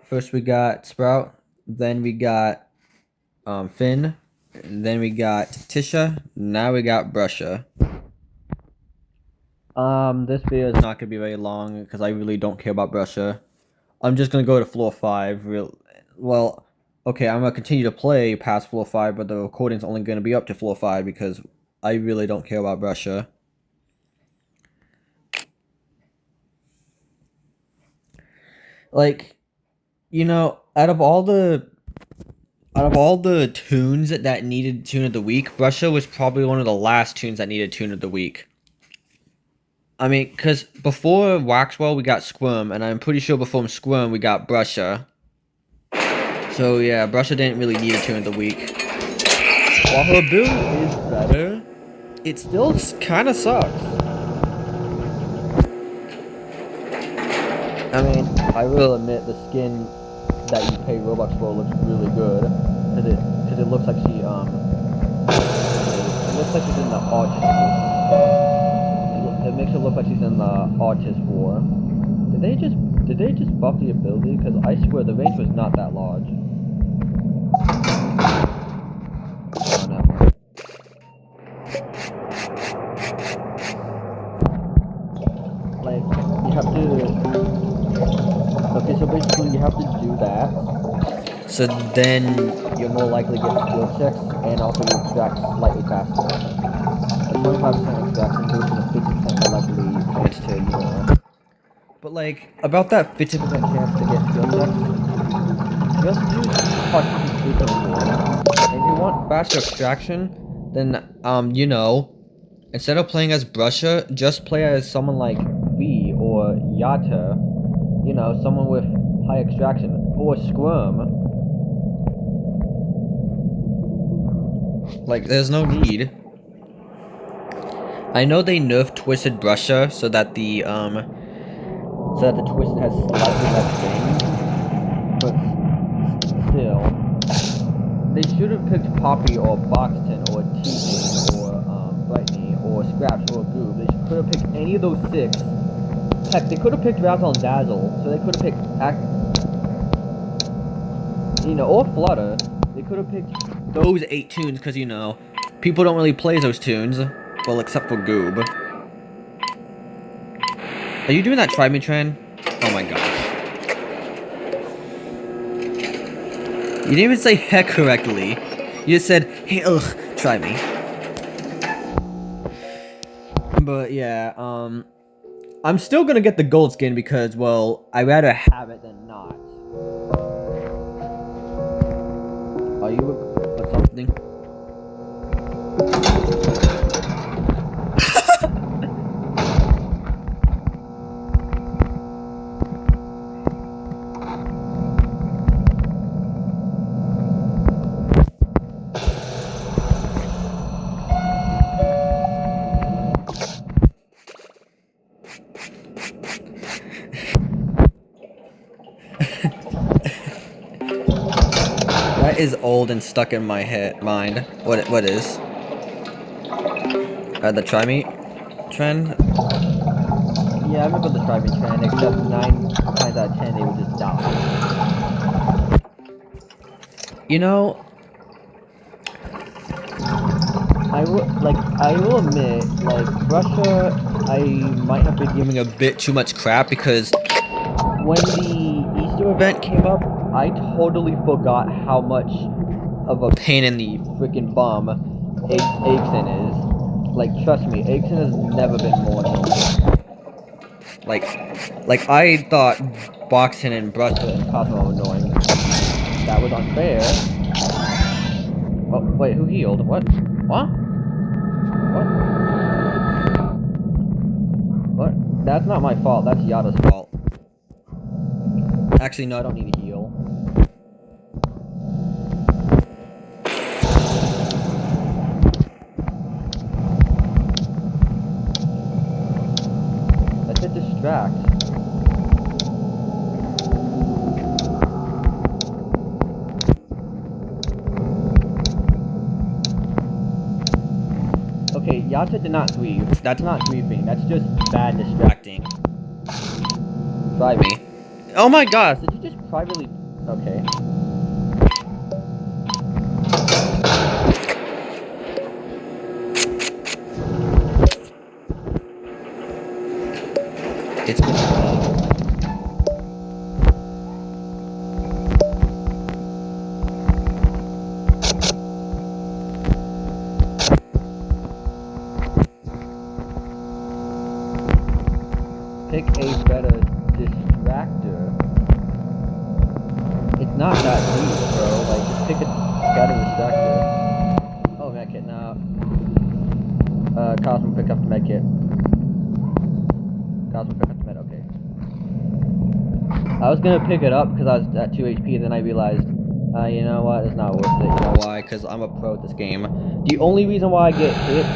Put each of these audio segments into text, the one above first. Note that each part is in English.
First we got Sprout, then we got Finn, then we got Tisha, now we got Brusha. This video is not gonna be very long because I really don't care about Brusha. I'm just gonna go to floor 5. Okay, I'm gonna continue to play past floor 5, but the recording's only gonna be up to floor 5 because I really don't care about Brusha. Like, out of all the tunes that needed tune of the week, Brusha was probably one of the last tunes that needed tune of the week. I mean, because before Waxwell we got Squirm, and I'm pretty sure before Squirm we got Brusha. So yeah, Brusha didn't really need a tune of the week. While her build is better, it still kind of sucks. I mean, I will admit the skin that you pay Robux for looks really good, because it looks like she's in the autism. It makes it look like she's in the Autism War. Did they just buff the ability? Because I swear the range was not that large. Oh no. Like, you have to... Okay, so basically you have to do that. So then you're more likely to get skill checks, and also you extract slightly faster. A 25% extraction boost and a 50% more likely chance to, But like, about that 50% chance to get skill checks, just use participation more. If you want faster extraction, then, instead of playing as Brusha, just play as someone like V or Yata, someone with high extraction, or Squirm. Like, there's no need. I know they nerfed Twisted Brusha so that the Twisted has slightly less range, but still, they should have picked Poppy or Boxton or Teasing or Brightney or Scraps or Goob. They could have picked any of those 6. Heck, they could have picked Razzle and Dazzle, so they could have picked or Flutter. They could have picked those 8 tunes, because, people don't really play those tunes. Well, except for Goob. Are you doing that Try Me Tran? Oh my gosh. You didn't even say heck correctly. You just said, hey, ugh, try me. But yeah, I'm still gonna get the gold skin because, well, I'd rather have it than not. Are you or something? That is old and stuck in my mind. What is? The Try Me trend? Yeah, I remember the Try Me trend, except 9 times out of 10 they would just die. I will admit, like, Brusha, I might have been giving a bit too much crap because when the Easter event came up, I totally forgot how much of a pain in the freaking bum Aixin is. Like, trust me, Aixin has never been more annoying. Like I thought Boxin and Brusha and Cosmo were annoying. That was unfair. Oh, wait, who healed? What? What? What? What? That's not my fault, that's Yada's fault. Actually, no, I don't need to heal. Let's hit distract. Okay, Yata did not grieve. That's not grieving, that's just bad distracting. Try me. Oh my gosh, did you just try really... Okay. It's been pick a better distractor. It's not that deep, bro. Like, just pick a better distractor. Oh, medkit now. Cosmo, pick up the medkit. Cosmo, pick up the med. Okay. I was gonna pick it up because I was at 2 HP, then I realized, you know what? It's not worth it. You know why? Because I'm a pro at this game. The only reason why I get hit.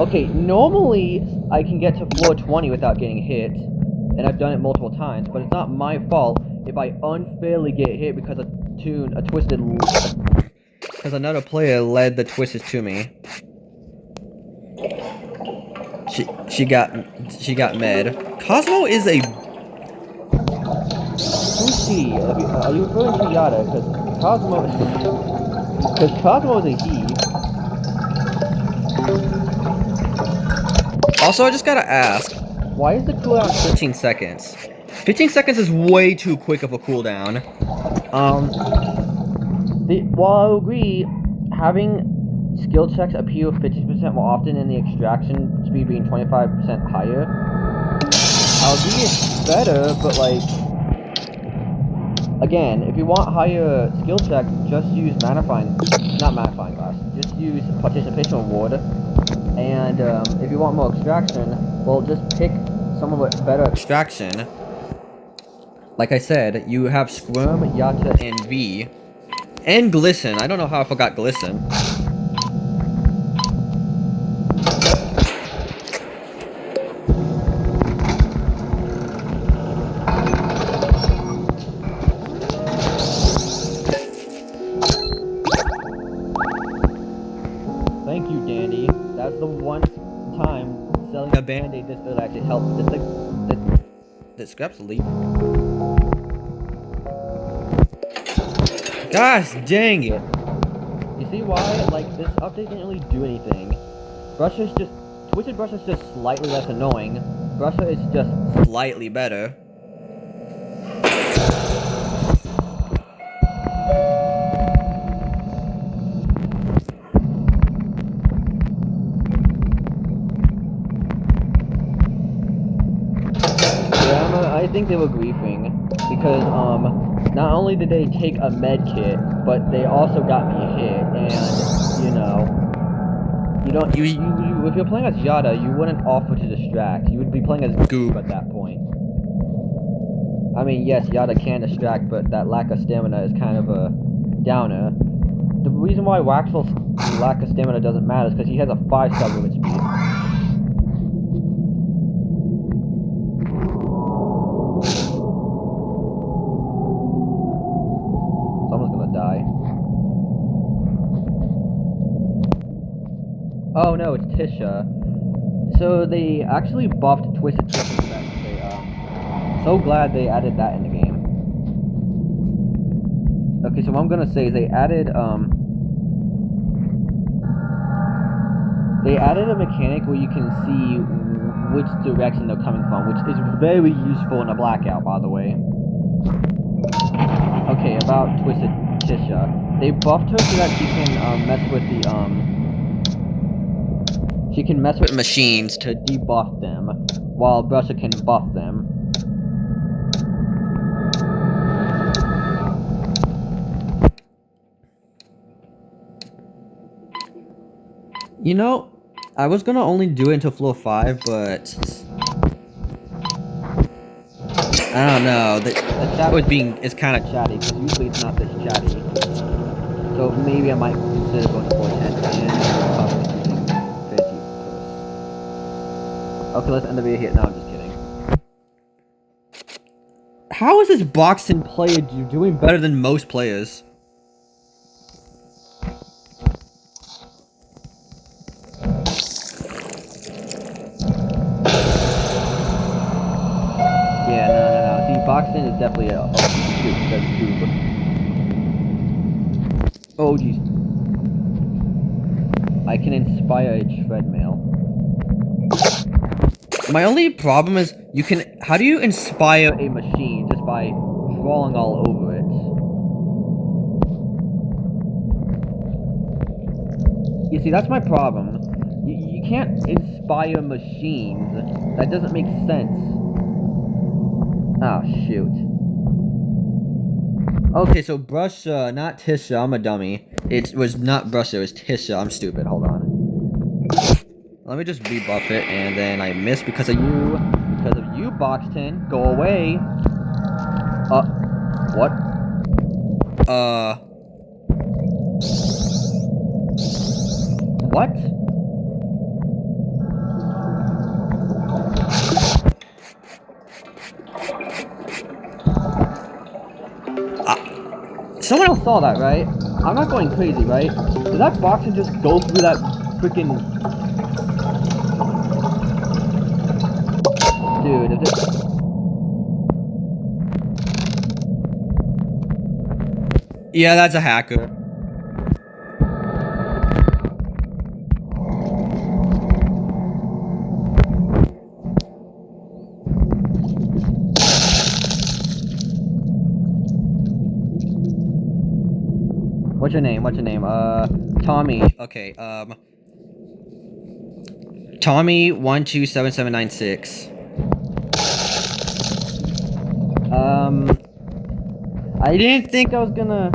Okay, normally I can get to floor 20 without getting hit, and I've done it multiple times, but it's not my fault if I unfairly get hit because because another player led the twisted to me. She got med. Cosmo is a... Who's she? Are you referring to Yada? Because Cosmo is a he. Also, I just gotta ask, why is the cooldown 15 seconds? 15 seconds is way too quick of a cooldown. While I agree, having skill checks appear 50% more often and the extraction speed being 25% higher, I'll agree it's better, but like, again, if you want higher skill checks, just use not Mattifying Glass, just use Participation Reward. And if you want more extraction, well, just pick someone with better extraction. Like I said, you have Squirm, Yatta, and V. And Glisten. I don't know how I forgot Glisten. Thank you, Dandy. That's the one time selling a band-aid this early actually helped. The scraps leap. Gosh dang it! You see why? Like, this update didn't really do anything. Twisted Brusha is just slightly less annoying. Brusha is just slightly better. I think they were griefing because not only did they take a med kit, but they also got me hit, and you know, if you're playing as Yada, you wouldn't offer to distract. You would be playing as Goob at that point. I mean, yes, Yada can distract, but that lack of stamina is kind of a downer. The reason why Waxwell's lack of stamina doesn't matter is because he has a 5-star movement speed. Oh no, it's Tisha. So they actually buffed Twisted Twisted. So glad they added that in the game. Okay, so what I'm gonna say is they added a mechanic where you can see which direction they're coming from, which is very useful in a blackout, by the way. Okay, about Twisted Tisha. They buffed her so that she can mess with the she can mess with machines to debuff them, while Brusha can buff them. You know, I was gonna only do it until floor 5, but I don't know. The chat is kind of chatty, because usually it's not this chatty. So maybe I might consider going to floor 10 and okay, let's end the video here. No, I'm just kidding. How is this Boxton player doing better than most players? Yeah, no. See, Boxton is definitely a shoot, that's tube. Oh jeez. I can inspire a treadmill. My only problem is how do you inspire a machine just by drawing all over it? You see, that's my problem. You can't inspire machines. That doesn't make sense. Oh, shoot. Okay, so Brusha, not Tisha, I'm a dummy. It was not Brusha, it was Tisha, I'm stupid, hold on. Let me just rebuff it, and then I missed because of you. Because of you, Boxton. Go away. What? What? Someone else saw that, right? I'm not going crazy, right? Did that Boxton just go through that freaking... Dude, if this... Yeah, that's a hacker. What's your name? What's your name? Tommy. Okay, Tommy 127796. I didn't think I was gonna...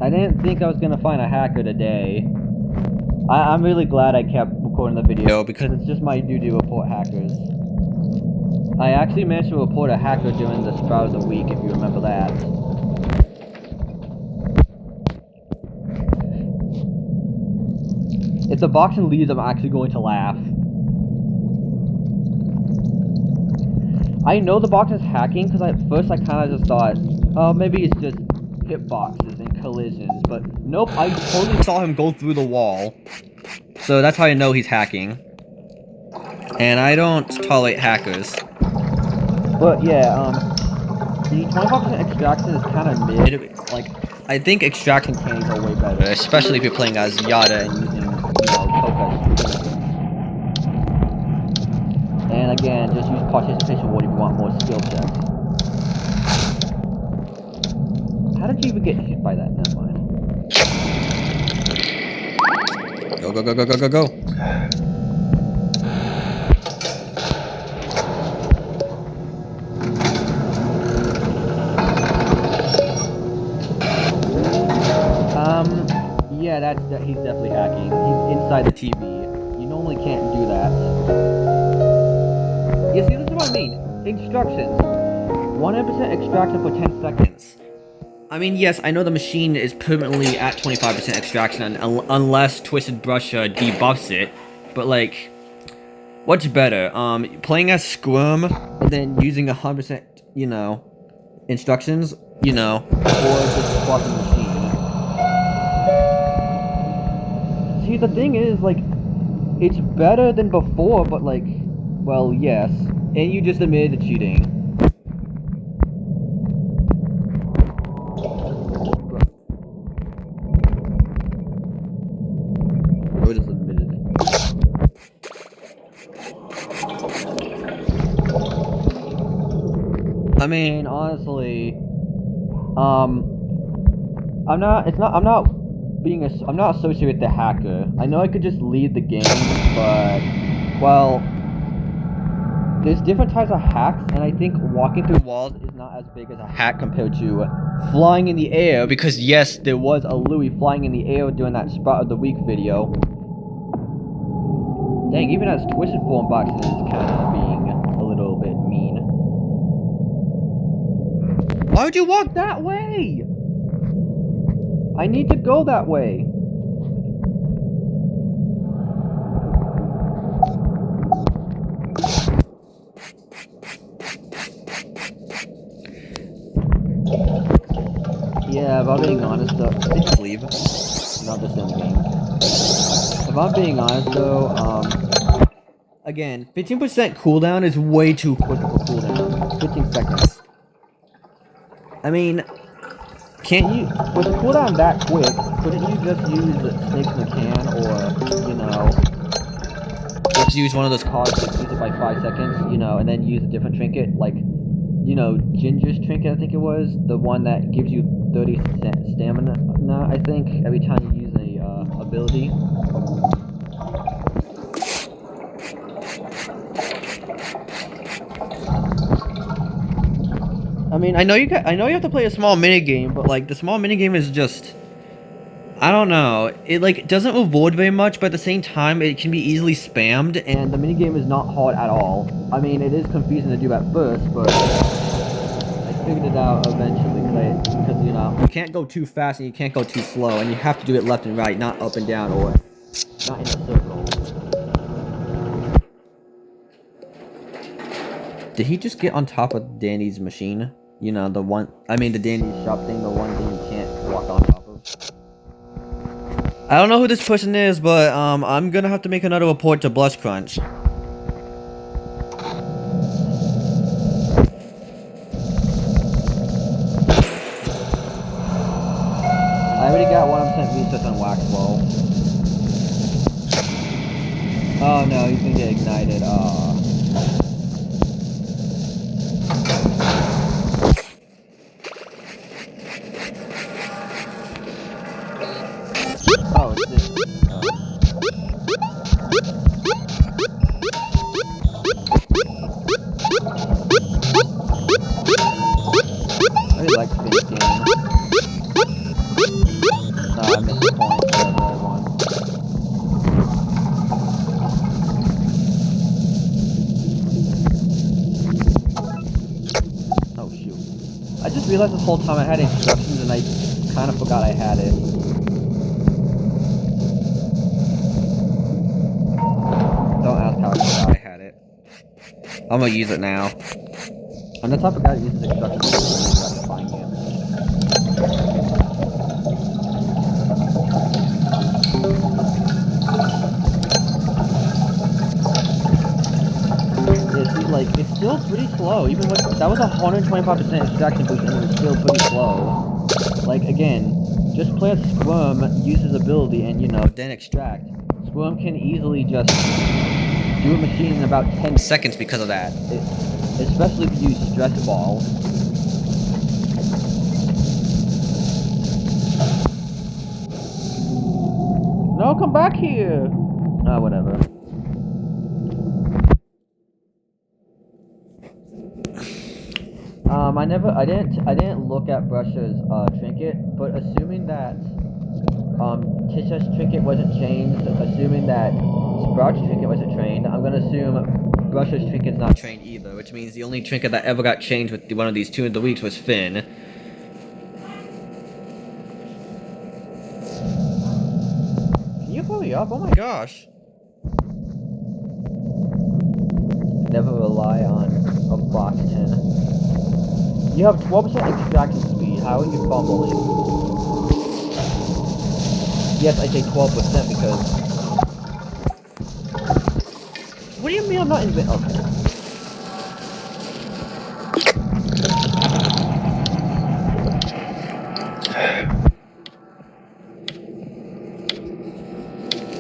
I didn't think I was gonna find a hacker today. I'm really glad I kept recording the video because it's just my duty to report hackers. I actually managed to report a hacker during the Sprout of the Week, if you remember that. If the Boxing leaves, I'm actually going to laugh. I know the Boxing's hacking because at first I kind of just thought, oh, maybe it's just hitboxes and collisions, but nope, I totally saw him go through the wall. So that's how I know he's hacking. And I don't tolerate hackers. But yeah, the 25% extraction is kind of mid. Like, I think extraction candies are way better, especially if you're playing as Yada and using, you know, Coca. And again, just use participation wood if you want more skill checks. How did you even get hit by that? Never mind. Go, go, go, go, go, go, go. Yeah, he's definitely hacking. He's inside the TV. You normally can't do that. You see, this is what I mean. Instructions. 100% extraction for 10 seconds. I mean, yes, I know the machine is permanently at 25% extraction unless Twisted Brusha debuffs it, but like, what's better? Playing as Squirm and then using 100%, you know, instructions, you know, or just buffing the machine. See, the thing is, like, it's better than before, but like, well, yes, and you just admitted to cheating. I just admitted it. I mean, honestly, I'm not associated with the hacker. I know I could just leave the game, but, well, there's different types of hacks, and I think walking through walls is not as big as a hack compared to flying in the air, because yes, there was a Louis flying in the air during that Sprout of the Week video. Dang, even as Twisted Form Boxing is kind of being a little bit mean. Why would you walk that way? I need to go that way. Yeah, if I'm being honest, So they just leave, not just in the game. If I'm being honest though, again, 15% cooldown is way too quick of a cooldown. 15 seconds. I mean, can't you, with the cooldown that quick, couldn't you just use snakes in a can, or, you know, just use one of those cards that use it by 5 seconds, you know, and then use a different trinket, like, you know, Ginger's trinket, I think it was, the one that gives you 30 stamina, I think, every time you use a, ability. I mean, I know you have to play a small minigame, but like the small minigame is just, I don't know. It like doesn't reward very much, but at the same time it can be easily spammed, and the minigame is not hard at all. I mean, it is confusing to do at first, but I figured it out eventually because you know, you can't go too fast and you can't go too slow, and you have to do it left and right, not up and down or not in a circle. Did he just get on top of Danny's machine? You know, the one, I mean the Danny's shop thing, the one thing you can't walk on top of. I don't know who this person is, but I'm gonna have to make another report to Blush Crunch. I already got 1% research on Waxwell. Oh no, he's gonna get ignited. Oh, it's this. I really like this game. No, I missed the point. Whatever I won. Oh shoot! I just realized this whole time I had instructions and I kind of forgot I had it. Don't ask how I forgot I had it. I'm gonna use it now. I'm the type of guy that uses instructions to find it. Yeah, see, like, it's still pretty slow. Even with, that was 125% extraction boost and it was still pretty slow. Like, again, just play as Squirm, use his ability, and, you know, then extract. Squirm can easily just do a machine in about 10 seconds because of that. Especially if you use Stress Ball. No, come back here! Ah, whatever. I didn't look at Brusha's, trinket, but assuming that, Tisha's trinket wasn't changed, assuming that Sprout's trinket wasn't trained, I'm gonna assume Brusha's trinket's not trained either, which means the only trinket that ever got changed with one of these 2 of the weeks was Finn. Can you pull me up? Oh my gosh. Never rely on a box 10. You have 12% extraction speed. How are you fumbling? Yes, I say 12% because... What do you mean I'm not okay.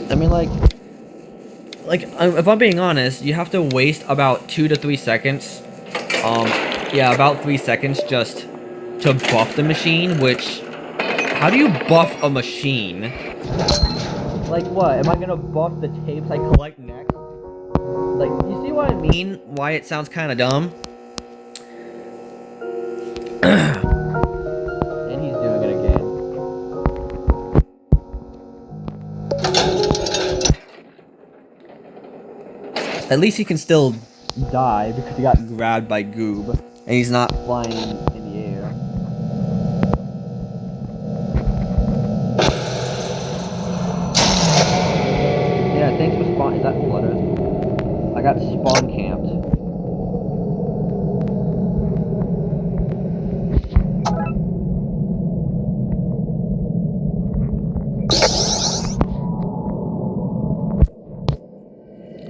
I mean, like, if I'm being honest, you have to waste about 2 to 3 seconds. Yeah, about 3 seconds just to buff the machine, which... How do you buff a machine? Like what? Am I gonna buff the tapes I collect next? Like, you see what I mean? Why it sounds kinda dumb? And he's doing it again. At least he can still die because he got grabbed by Goob. And he's not flying in the air. Yeah, thanks for spawn. Is that Flutter? I got spawn camped.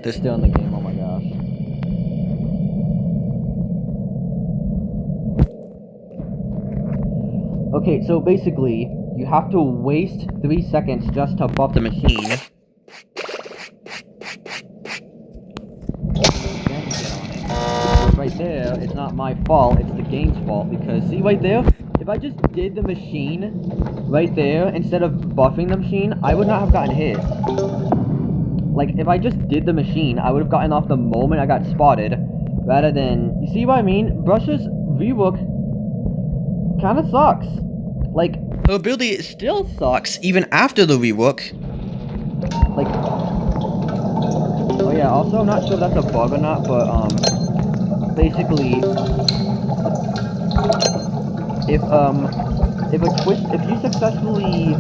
They're still in the game, oh my gosh. Okay, so basically, you have to waste 3 seconds just to buff the machine. Right there, it's not my fault, it's the game's fault, because see right there, if I just did the machine right there instead of buffing the machine, I would not have gotten hit. Like, if I just did the machine, I would have gotten off the moment I got spotted, rather than, you see what I mean? Brusha's rework kind of sucks. Like, her ability still sucks even after the rework. Like, oh yeah, also I'm not sure if that's a bug or not, but basically, if you successfully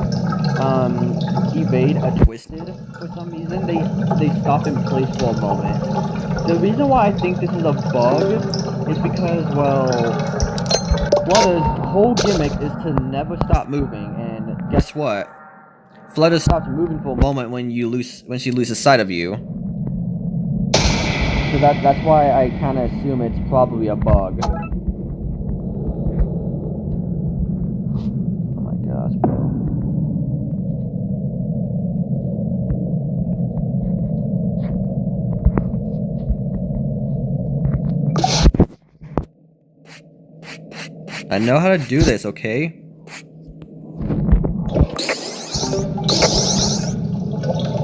evade a twisted for some reason, they stop in place for a moment. The reason why I think this is a bug is because, well, Flutter's whole gimmick is to never stop moving, and guess what? Flutter stops moving for a moment when she loses sight of you. So that's why I kind of assume it's probably a bug. Oh my gosh, bro. I know how to do this, okay?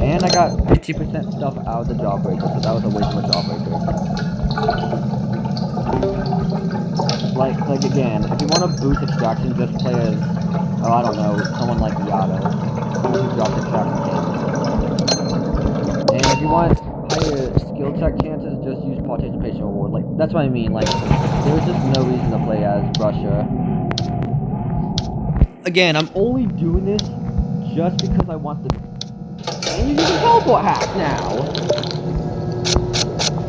And I got 50% stuff out of the jawbreaker, so that was a waste of a jawbreaker. Like again, if you want to boost extraction, just play as, oh, I don't know, someone like Yada. Someone who drops extraction chances. And if you want higher skill check chances, just use participation reward. Like, that's what I mean, like, there's just no reason to play as Brusha. Again, I'm only doing this just because I want the... And you can teleport hack now!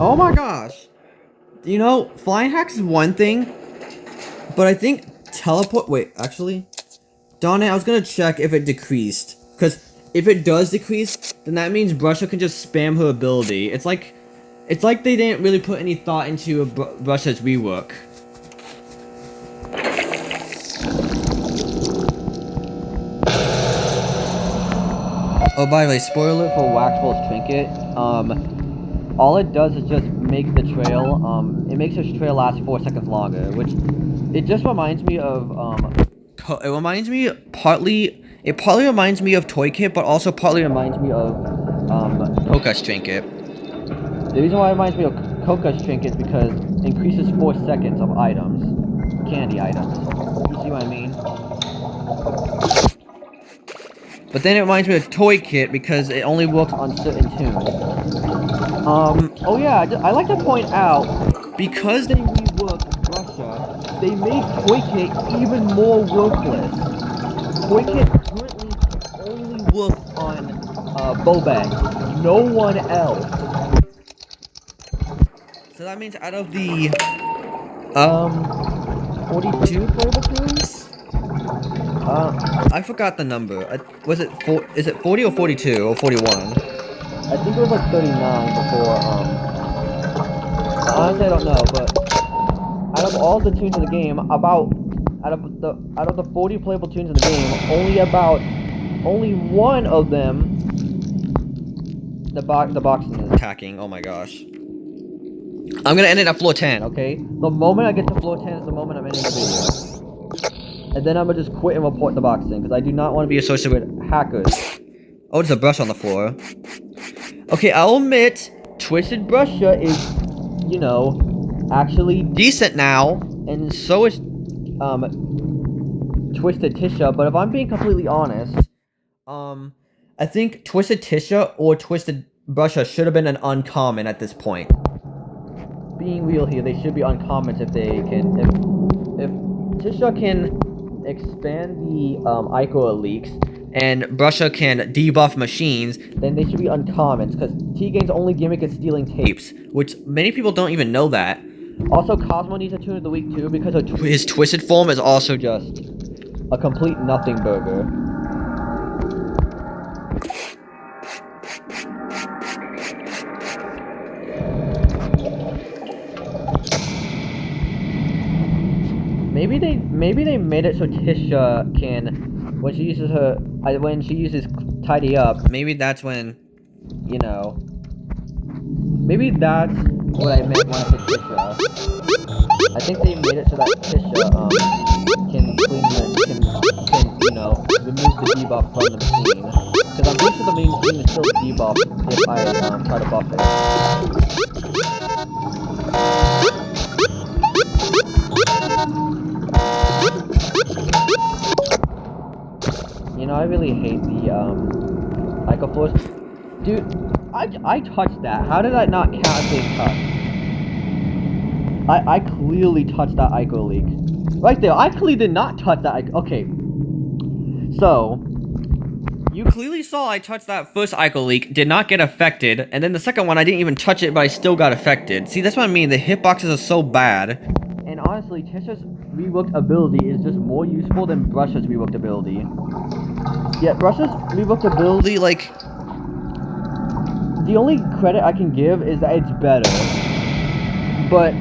Oh my gosh! You know, flying hacks is one thing, but I think teleport... Wait, actually? Darn it, I was gonna check if it decreased. Because if it does decrease, then that means Brusha can just spam her ability. It's like they didn't really put any thought into Brusha's rework. Oh, by the way, spoiler for Waxball's trinket. All it does is just make the trail, it makes this trail last 4 seconds longer, which, it just reminds me of, it partly reminds me of Toy Kit, but also partly reminds me of, Koka's trinket. The reason why it reminds me of Koka's trinket is because it increases 4 seconds of items, candy items. You see what I mean? But then it reminds me of Toy Kit because it only works on certain tunes. Oh yeah, I like to point out, because they reworked Brusha, they made Toy Kit even more worthless. Toy Kit currently only works on, Bobang. No one else. So that means out of the, 42 playable tunes? I forgot the number. Is it 40 or 42 or 41? I think it was like 39 before, honestly I don't know, but out of all the tunes in the game, out of the 40 playable tunes in the game, only one of them, the boxing is attacking. Oh my gosh. I'm gonna end it at floor 10, okay? The moment I get to floor 10 is the moment I'm ending the video. And then I'm gonna just quit and report the boxing, because I do not want to be associated with hackers. Oh, there's a brush on the floor. Okay, I'll admit, Twisted Brusha is, you know, actually decent now, and so is, Twisted Tisha, but if I'm being completely honest, I think Twisted Tisha or Twisted Brusha should have been an uncommon at this point. Being real here, they should be uncommons if they can, if Tisha can expand the, Ico leaks, and Brusha can debuff machines, then they should be uncommons, because T-Game's only gimmick is stealing tapes, which many people don't even know that. Also, Cosmo needs a tune of the week too, because his twisted form is also just a complete nothing burger. maybe they made it so Tisha can, when she uses tidy up, maybe that's when, you know, maybe that's what I meant when I said Tisha. I think they made it so that Tisha can you know, remove the debuff from the machine. Because I'm pretty sure the main machine is still debuffed if I try to buff it. You know, I really hate the Ico Force. Dude, I touched that. How did I not count as being touched? I clearly touched that Ico leak. Right there, I clearly did not touch that Ico. Okay. So, you clearly saw I touched that first Ico leak, did not get affected, and then the second one I didn't even touch it, but I still got affected. See, that's what I mean, the hitboxes are so bad. And honestly, Tisha's reworked ability is just more useful than Brusha's reworked ability. Yeah, Brusha's reworked ability, like, the only credit I can give is that it's better. But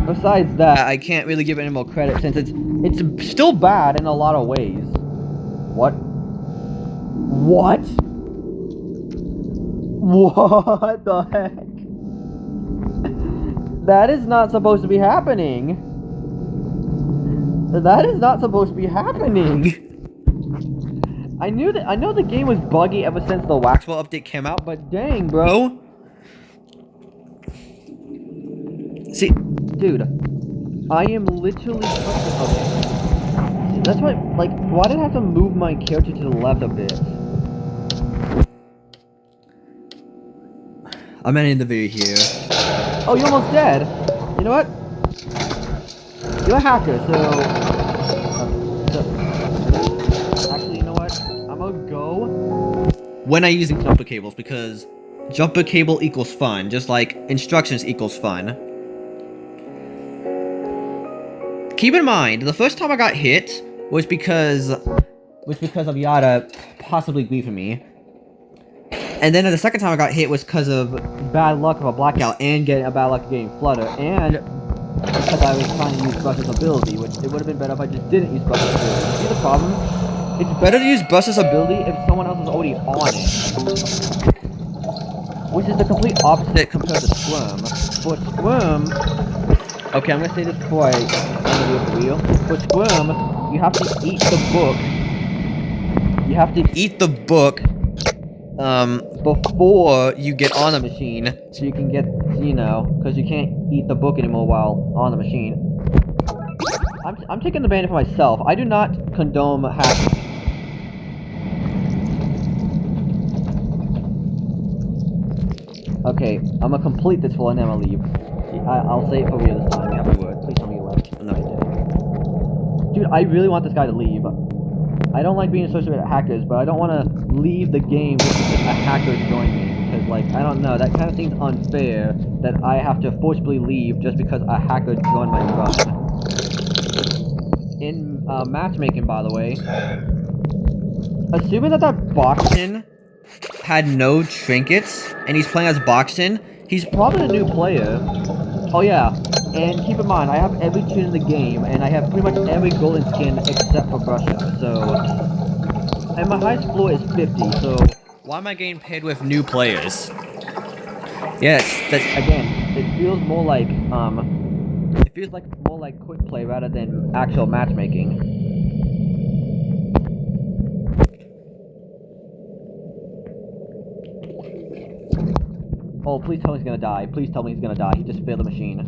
besides that, I can't really give it any more credit since it's still bad in a lot of ways. What? What? What the heck? That is not supposed to be happening. That is not supposed to be happening. I know the game was buggy ever since the Waxwell update came out, but dang, bro. See, dude, I am literally okay. See, that's why, like, why did I have to move my character to the left a bit? I'm ending the video here. Oh, you're almost dead. You know what? You're a hacker, so actually, you know what? I'm gonna go when I'm using jumper cables, because jumper cable equals fun, just like instructions equals fun. Keep in mind, the first time I got hit was because of Yada possibly griefing me. And then the second time I got hit was because of bad luck of a blackout and getting a bad luck of getting flutter, and because I was trying to use Brusha's ability, which it would have been better if I just didn't use Brusha's ability. See the problem? It's better to use Brusha's ability if someone else is already on it. Which is the complete opposite compared to Squirm. For Squirm... Okay, I'm gonna say this before I end the video. For Squirm, you have to eat the book. You have to eat the book before you get on the machine, so you can get, you know, because you can't eat the book anymore while on the machine. I'm taking the ban for myself. I do not condone hacking. Okay, I'm gonna complete this full and then I'll leave. I'll say it for real this time. You have my word. Please tell me you left. No, you didn't. Dude, I really want this guy to leave. I don't like being associated with hackers, but I don't want to leave the game just because a hacker joined me. Because, like, I don't know, that kind of seems unfair that I have to forcibly leave just because a hacker joined my run. In matchmaking, by the way, assuming that Boxton had no trinkets and he's playing as Boxton, he's probably a new player. Oh yeah, and keep in mind, I have every tune in the game, and I have pretty much every golden skin except for Brusha, so... And my highest floor is 50, so... Why am I getting paired with new players? Yes, that's, again, it feels more like, it feels like more like quick play rather than actual matchmaking. Oh, please tell me he's gonna die. Please tell me he's gonna die. He just failed the machine.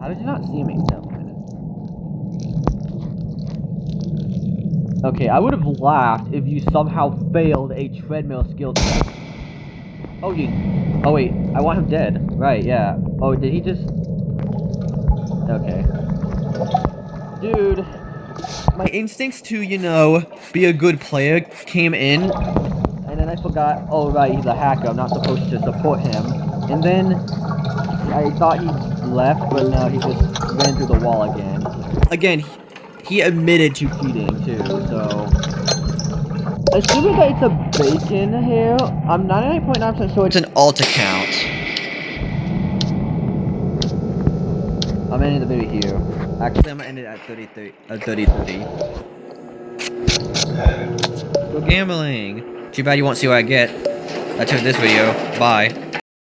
How did you not see me? No, okay, I would have laughed if you somehow failed a treadmill skill test. Oh, geez. Oh, wait. I want him dead. Right, yeah. Oh, did he just... Okay. Dude, my instincts to, you know, be a good player came in, and then I forgot, oh right, he's a hacker, I'm not supposed to support him. And then I thought he left, but no, he just ran through the wall again. Again, he admitted to cheating too, so... Assuming that it's a bacon here, I'm 99.9% sure it's an alt account. I'm ending the video here. Actually, I'm gonna end it at 30:30. Go gambling. Too bad you won't see what I get. That's it for this video. Bye.